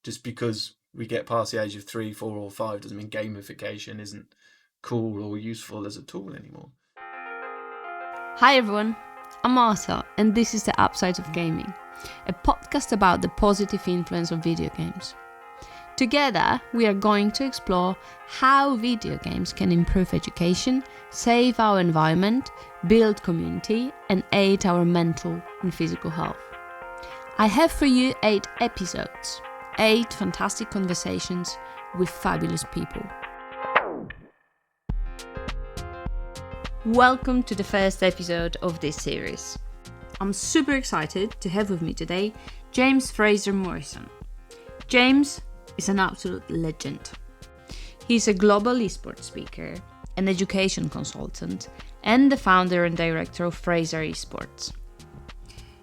just because we get past the age of 3, 4 or 5 doesn't mean gamification isn't cool or useful as a tool anymore. Hi everyone, I'm Martha and this is The Upsides of Gaming, a podcast about the positive influence of video games. Together, we are going to explore how video games can improve education, save our environment, build community, and aid our mental and physical health. I have for you 8 episodes, 8 fantastic conversations with fabulous people. Welcome to the first episode of this series. I'm super excited to have with me today James Fraser-Murison. James is an absolute legend. He's a global esports speaker, an education consultant, and the founder and director of Fraser Esports.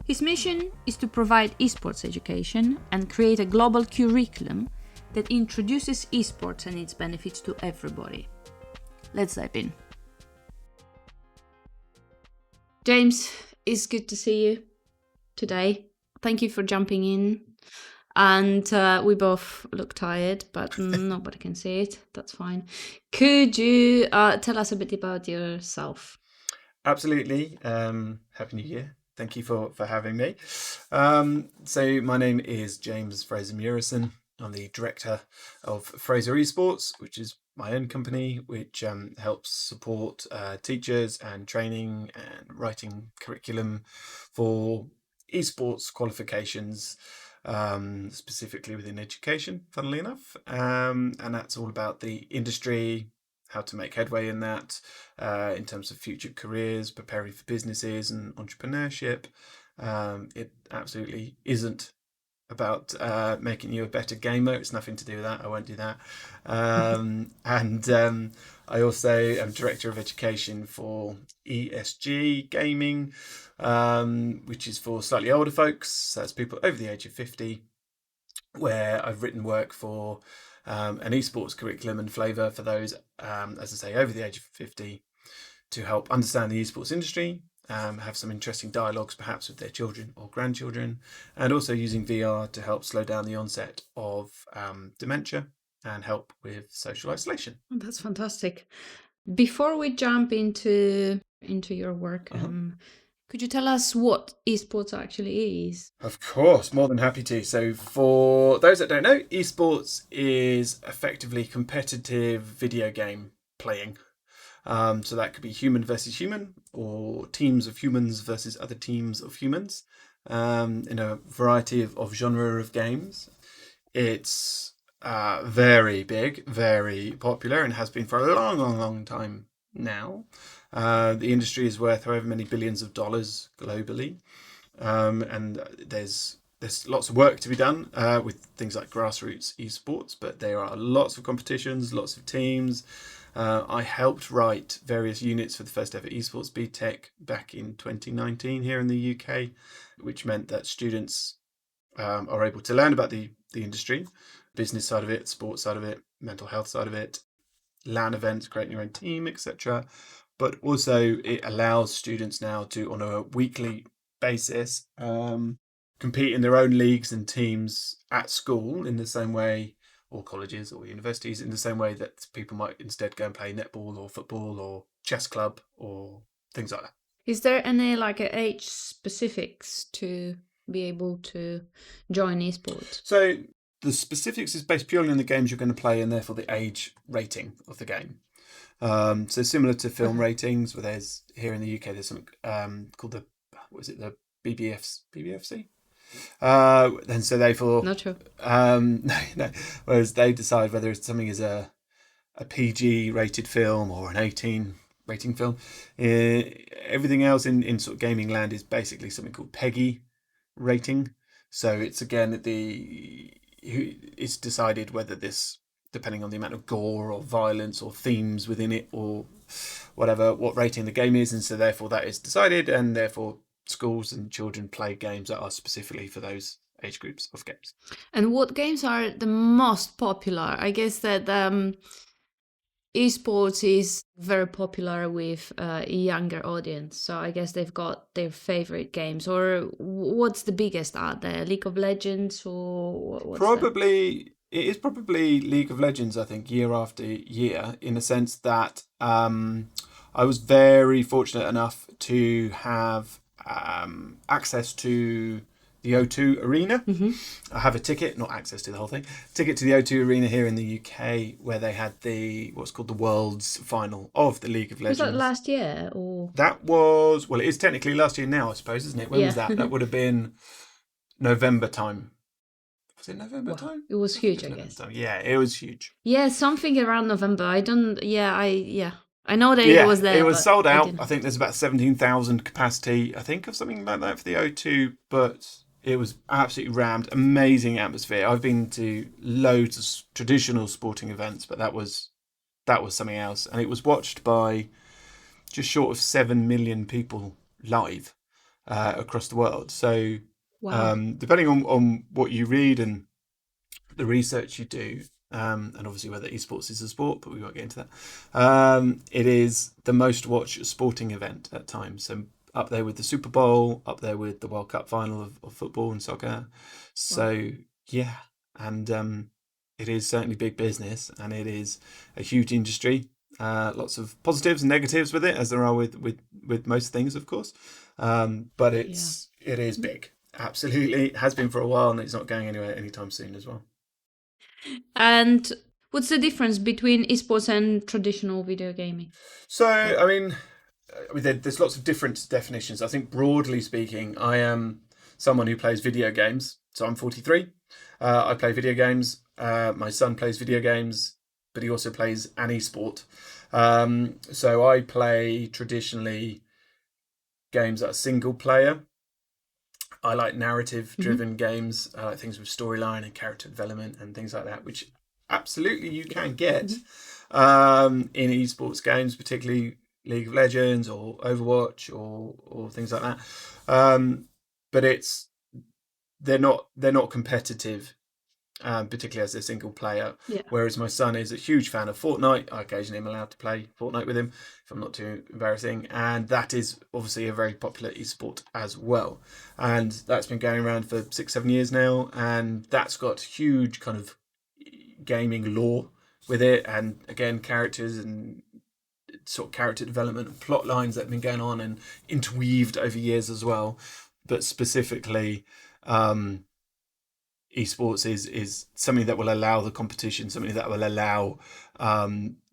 His mission is to provide esports education and create a global curriculum that introduces esports and its benefits to everybody. Let's dive in. James, it's good to see you today. Thank you for jumping in. And we both look tired, but nobody can see it. That's fine. Could you tell us a bit about yourself? Absolutely. Happy New Year. Thank you for having me. So my name is James Fraser-Murison. I'm the director of Fraser Esports, which is my own company, which helps support teachers and training and writing curriculum for esports qualifications, specifically within education, funnily enough. And that's all about the industry, how to make headway in that, in terms of future careers, preparing for businesses and entrepreneurship. It absolutely isn't about making you a better gamer. It's nothing to do with that. I won't do that. And I also am director of education for ESG gaming, which is for slightly older folks. So that's people over the age of 50, where I've written work for an esports curriculum and flavour for those, as I say, over the age of 50, to help understand the esports industry, have some interesting dialogues perhaps with their children or grandchildren, and also using VR to help slow down the onset of dementia and help with social isolation. Oh, that's fantastic. Before we jump into your work, could you tell us what esports actually is? Of course, more than happy to. So for those that don't know, esports is effectively competitive video game playing. So that could be human versus human, or teams of humans versus other teams of humans, in a variety of genre of games. It's very big, very popular, and has been for a long time now. The industry is worth however many billions of dollars globally, and there's lots of work to be done with things like grassroots esports, but there are lots of competitions, lots of teams. I helped write various units for the first ever esports BTEC back in 2019 here in the UK, which meant that students are able to learn about the industry, business side of it, sports side of it, mental health side of it, LAN events, creating your own team, etc. But also it allows students now to, on a weekly basis, compete in their own leagues and teams at school in the same way, or colleges or universities, in the same way that people might instead go and play netball or football or chess club or things like that. Is there any age specifics to be able to join esports? So the specifics is based purely on the games you're going to play and therefore the age rating of the game. So similar to film ratings, where there's here in the UK there's something called the BBFC. And so therefore, Not sure. No. Whereas they decide whether something is a PG rated film or an 18 rating film. Everything else in sort of gaming land is basically something called PEGI rating. So it's again it's decided whether this, depending on the amount of gore or violence or themes within it or whatever, what rating the game is, and so therefore that is decided, and therefore schools and children play games that are specifically for those age groups of games. And what games are the most popular? I guess that esports is very popular with a younger audience, so I guess they've got their favorite games. Or what's the biggest out there? League of Legends, or what's that? It is probably League of Legends, I think, year after year, in a sense that I was very fortunate enough to have access to the O2 Arena. I have a ticket, not access to the whole thing, ticket to the O2 Arena here in the UK, where they had what's called the World's Final of the League of Was Legends. that last year or? That was, well, it is technically last year now, I suppose, isn't it? When was that? That would have been November time. Was it November time? It was huge, I guess. Time. Yeah, it was huge. Yeah, something around November. I don't. I know that Yeah, it was there. it was sold out. I I think there's about 17,000 capacity, I think, of something like that for the O2, but it was absolutely rammed. Amazing atmosphere. I've been to loads of traditional sporting events, but that was something else. And it was watched by just short of 7 million people live across the world. So Wow. depending on what you read and the research you do, and obviously whether esports is a sport, but we won't get into that. It is the most watched sporting event at times. So up there with the Super Bowl, up there with the World Cup final of football and soccer. So yeah, and it is certainly big business, and it is a huge industry. Lots of positives and negatives with it, as there are with most things, of course. But it is big. Absolutely, it has been for a while, and it's not going anywhere anytime soon as well. And what's the difference between esports and traditional video gaming? So, I mean, there's lots of different definitions. I think broadly speaking, I am someone who plays video games. So I'm 43. I play video games. My son plays video games, but he also plays an esport. So I play traditionally games that are single player. I like narrative-driven games. I like things with storyline and character development and things like that, which absolutely you can get in esports games, particularly League of Legends or Overwatch or things like that. But they're not competitive, particularly as a single player. Yeah. Whereas my son is a huge fan of Fortnite. I occasionally am allowed to play Fortnite with him if I'm not too embarrassing, and that is obviously a very popular esport as well. And that's been going around for 6-7 years now, and that's got huge kind of gaming lore with it, and again characters and sort of character development and plot lines that have been going on and interweaved over years as well. But specifically, esports is something that will allow the competition, something that will allow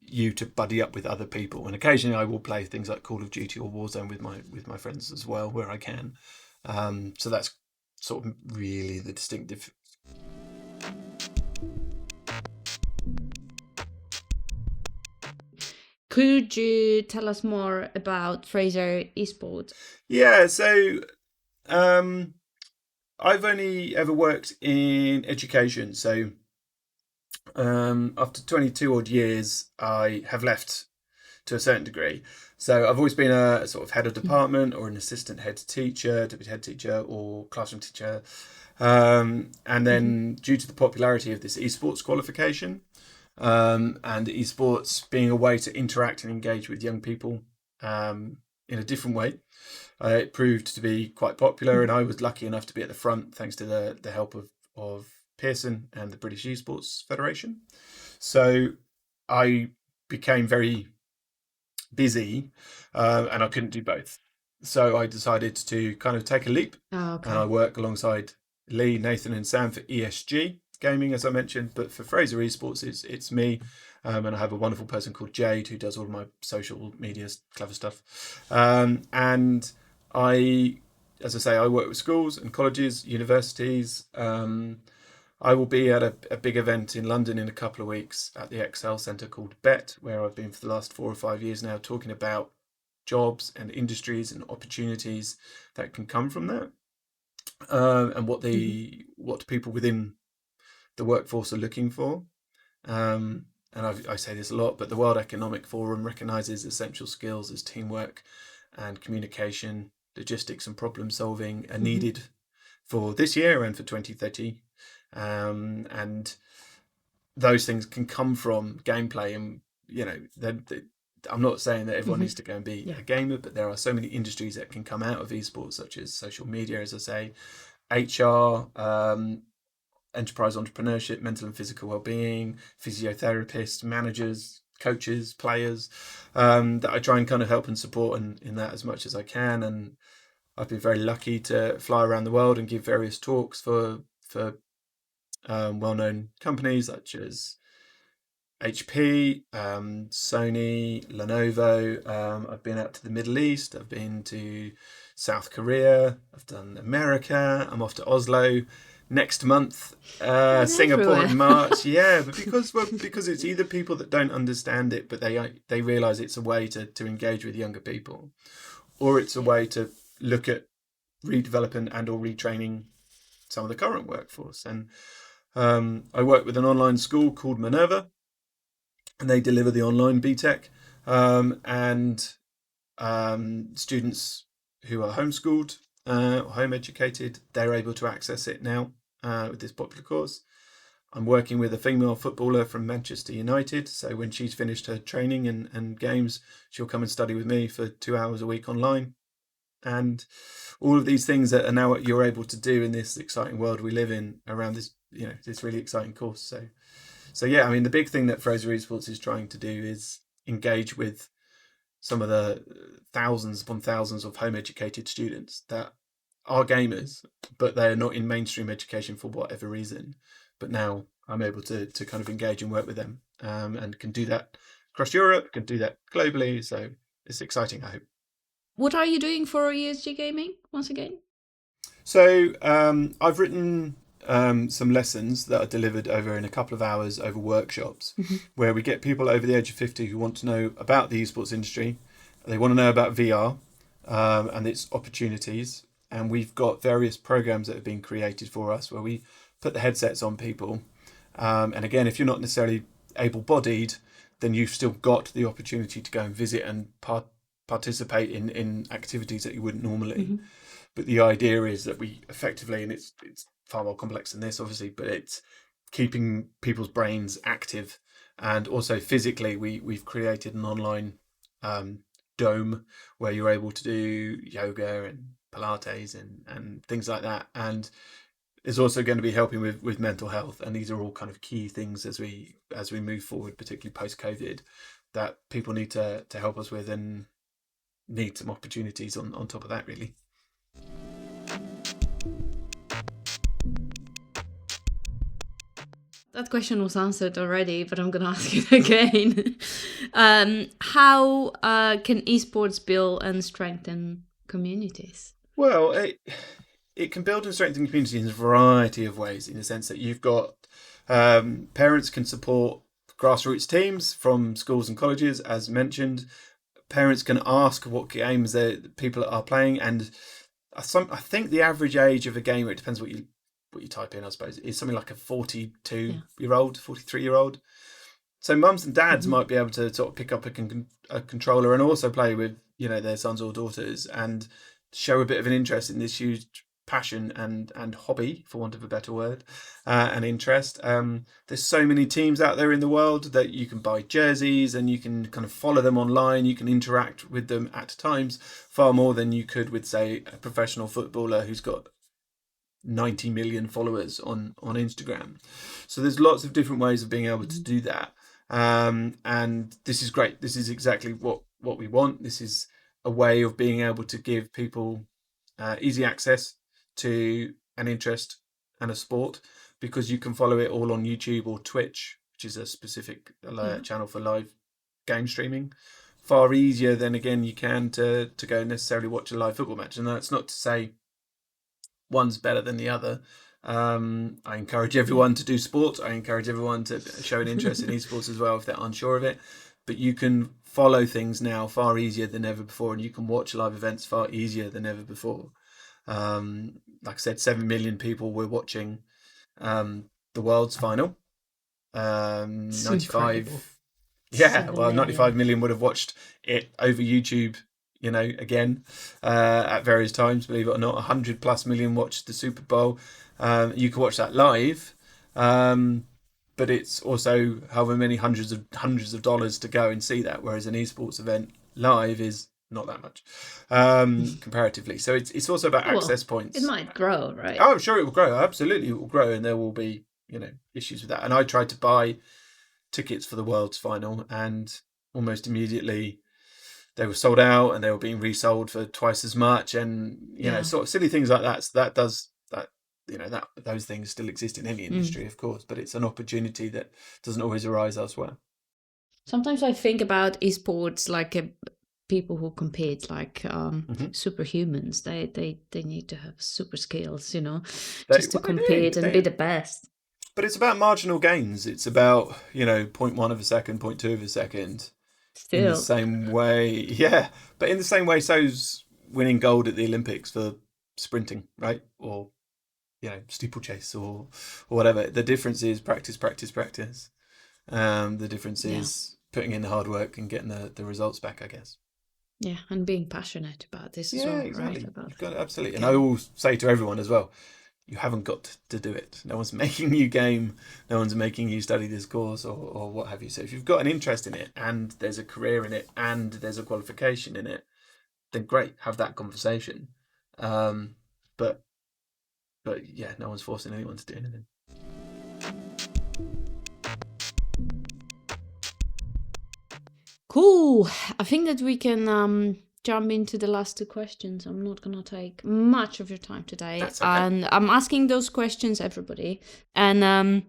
you to buddy up with other people. And occasionally I will play things like Call of Duty or Warzone with my friends as well, where I can. So that's sort of really the distinctive. Could you tell us more about Fraser Esports? Yeah, so I've only ever worked in education. So after 22 odd years, I have left to a certain degree. So I've always been a sort of head of department or an assistant head teacher, deputy head teacher or classroom teacher. And then due to the popularity of this esports qualification, and esports being a way to interact and engage with young people in a different way, it proved to be quite popular, and I was lucky enough to be at the front thanks to the help of Pearson and the British Esports Federation. So I became very busy, and I couldn't do both. So I decided to kind of take a leap, and I work alongside Lee, Nathan, and Sam for ESG Gaming, as I mentioned. But for Fraser Esports, it's me, and I have a wonderful person called Jade who does all of my social media clever stuff. And I, as I say, I work with schools and colleges, universities. I will be at a big event in London in a couple of weeks at the Excel Centre called BET, where I've been for the last 4 or 5 years now, talking about jobs and industries and opportunities that can come from that, and what people within the workforce are looking for. And I say this a lot, but the World Economic Forum recognises essential skills as teamwork and communication, logistics and problem solving are needed for this year and for 2030. And those things can come from gameplay, and I'm not saying that everyone Mhm. needs to go and be Yeah. a gamer, but there are so many industries that can come out of esports, such as social media, as I say, HR, enterprise entrepreneurship, mental and physical well-being, physiotherapists, managers, coaches, players, that I try and kind of help and support in that as much as I can. And I've been very lucky to fly around the world and give various talks for well-known companies such as HP, Sony, Lenovo. I've been out to the Middle East. I've been to South Korea. I've done America. I'm off to Oslo next month. You're Singapore everywhere. in March. Yeah, but because it's either people that don't understand it, but they realise it's a way to engage with younger people, or it's a Yeah. way to look at redeveloping and or retraining some of the current workforce. And I work with an online school called Minerva, and they deliver the online BTEC, and students who are homeschooled, home educated, they're able to access it now with this popular course. I'm working with a female footballer from Manchester United, so when she's finished her training and games, she'll come and study with me for 2 hours a week online. And all of these things that are now what you're able to do in this exciting world we live in around this, this really exciting course. So yeah, I mean, the big thing that Fraser Esports is trying to do is engage with some of the thousands upon thousands of home educated students that are gamers, but they're not in mainstream education for whatever reason. But now I'm able to kind of engage and work with them, and can do that across Europe, can do that globally. So it's exciting, I hope. What are you doing for ESG Gaming once again? So I've written some lessons that are delivered over in a couple of hours over workshops, where we get people over the age of 50 who want to know about the esports industry. They want to know about VR and its opportunities. And we've got various programs that have been created for us where we put the headsets on people. And again, if you're not necessarily able-bodied, then you've still got the opportunity to go and visit and participate in activities that you wouldn't normally. But the idea is that we effectively, and it's far more complex than this, obviously, but it's keeping people's brains active, and also physically, we've created an online dome where you're able to do yoga and Pilates and things like that, and it's also going to be helping with mental health. And these are all kind of key things as we move forward, particularly post COVID, that people need to help us with, and need some opportunities on top of that, really. That question was answered already, but I'm going to ask it again. How can esports build and strengthen communities? Well, it can build and strengthen community in a variety of ways, in the sense that you've got parents can support grassroots teams from schools and colleges, as mentioned. Parents can ask what games people are playing, and I think the average age of a gamer, it depends what you type in, I suppose, is something like a 42-year-old, 43-year-old. So mums and dads might be able to sort of pick up a controller and also play with their sons or daughters, and show a bit of an interest in this huge passion and hobby, for want of a better word, and interest. There's so many teams out there in the world that you can buy jerseys, and you can kind of follow them online. You can interact with them at times far more than you could with, say, a professional footballer who's got 90 million followers on Instagram. So there's lots of different ways of being able to do that. And this is great. This is exactly what we want. This is a way of being able to give people easy access to an interest and a sport, because you can follow it all on YouTube or Twitch, which is a specific channel for live game streaming. Far easier than, again, you can to go necessarily watch a live football match. And that's not to say one's better than the other. I encourage everyone to do sports. I encourage everyone to show an interest in esports as well if they're unsure of it. But you can follow things now far easier than ever before, and you can watch live events far easier than ever before. Like I said, 7 million people were watching the world's final. It's incredible. 95, yeah, 7 well, 95 million. million would have watched it over YouTube, again, at various times, believe it or not. 100 plus million watched the Super Bowl. You could watch that live. but it's also however many hundreds of dollars to go and see that, whereas an esports event live is not that much comparatively. So it's also about access points. It might grow, right? Oh, I'm sure it will grow. Absolutely, it will grow, and there will be issues with that. And I tried to buy tickets for the World's final, and almost immediately they were sold out, and they were being resold for twice as much, and sort of silly things like that. So that those things still exist in any industry, of course, but it's an opportunity that doesn't always arise elsewhere. Sometimes I think about esports like people who compete, like superhumans. They need to have super skills, just to compete and be the best. But it's about marginal gains. It's about 0.1 of a second, 0.2 of a second. Still. In the same way, but in the same way, so's winning gold at the Olympics for sprinting, right? Or steeplechase or whatever. The difference is practice. The difference is putting in the hard work and getting the results back, I guess. Yeah, and being passionate about this as well, exactly. Right? You've got absolutely. And I always say to everyone as well, you haven't got to do it. No one's making you game. No one's making you study this course or what have you. So if you've got an interest in it and there's a career in it and there's a qualification in it, then great, have that conversation. But yeah, no one's forcing anyone to do anything. Cool. I think that we can jump into the last two questions. I'm not going to take much of your time today. That's okay. And I'm asking those questions, everybody. And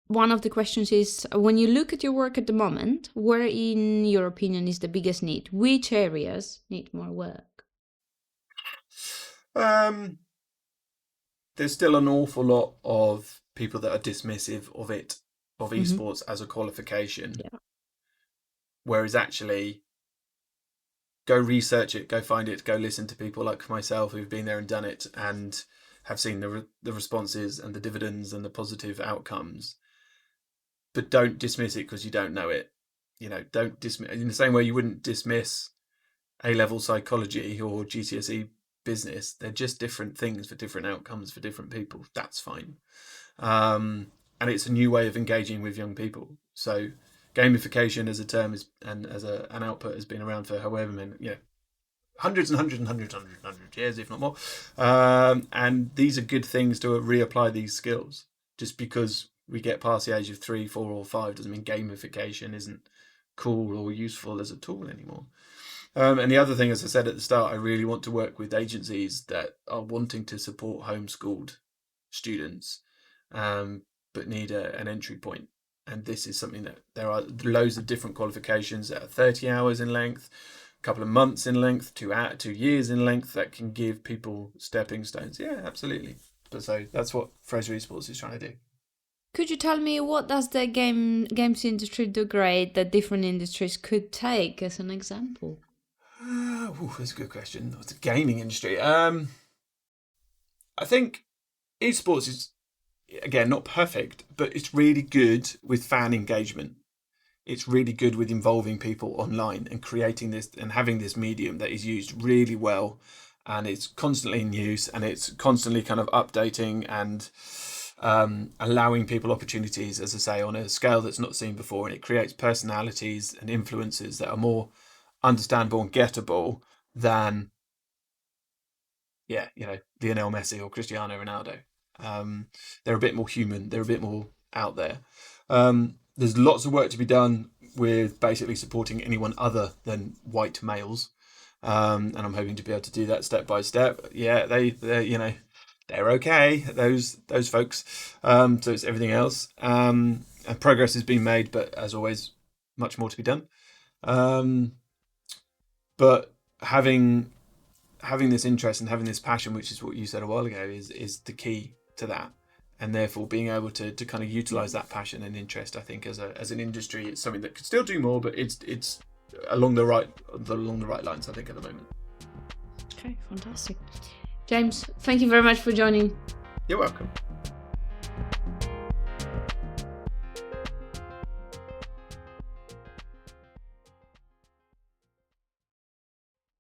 one of the questions is, when you look at your work at the moment, where in your opinion is the biggest need? Which areas need more work? There's still an awful lot of people that are dismissive of esports as a qualification. Yeah. Whereas actually, go research it, go find it, go listen to people like myself who've been there and done it and have seen the responses and the dividends and the positive outcomes. But don't dismiss it because you don't know it. Don't dismiss in the same way you wouldn't dismiss A-level psychology or GCSE business. They're just different things for different outcomes for different people. That's fine. And it's a new way of engaging with young people. So gamification as a term and as an output has been around for however many, hundreds and hundreds of years, if not more. And these are good things to reapply these skills. Just because we get past the age of 3, 4, or 5 doesn't mean gamification isn't cool or useful as a tool anymore. And the other thing, as I said at the start, I really want to work with agencies that are wanting to support homeschooled students, but need an entry point. And this is something that there are loads of different qualifications that are 30 hours in length, a couple of months in length, 2 years in length that can give people stepping stones. Yeah, absolutely. But so that's what Fraser Esports is trying to do. Could you tell me what does the games industry do great that different industries could take as an example? That's a good question. What's the gaming industry? I think esports is, again, not perfect, but it's really good with fan engagement. It's really good with involving people online and creating this and having this medium that is used really well, and it's constantly in use and it's constantly kind of updating and allowing people opportunities, as I say, on a scale that's not seen before, and it creates personalities and influences that are more understandable and gettable than Lionel Messi or Cristiano Ronaldo. They're a bit more human, they're a bit more out there. There's lots of work to be done with basically supporting anyone other than white males, and I'm hoping to be able to do that step by step. Yeah, they're okay, those folks. So it's everything else, and progress has been made, but as always, much more to be done. But having this interest and having this passion, which is what you said a while ago, is the key to that, and therefore being able to kind of utilize that passion and interest, I think as an industry, it's something that could still do more, but it's along the right lines, I think, at the moment. Okay, fantastic. James, thank you very much for joining. You're welcome.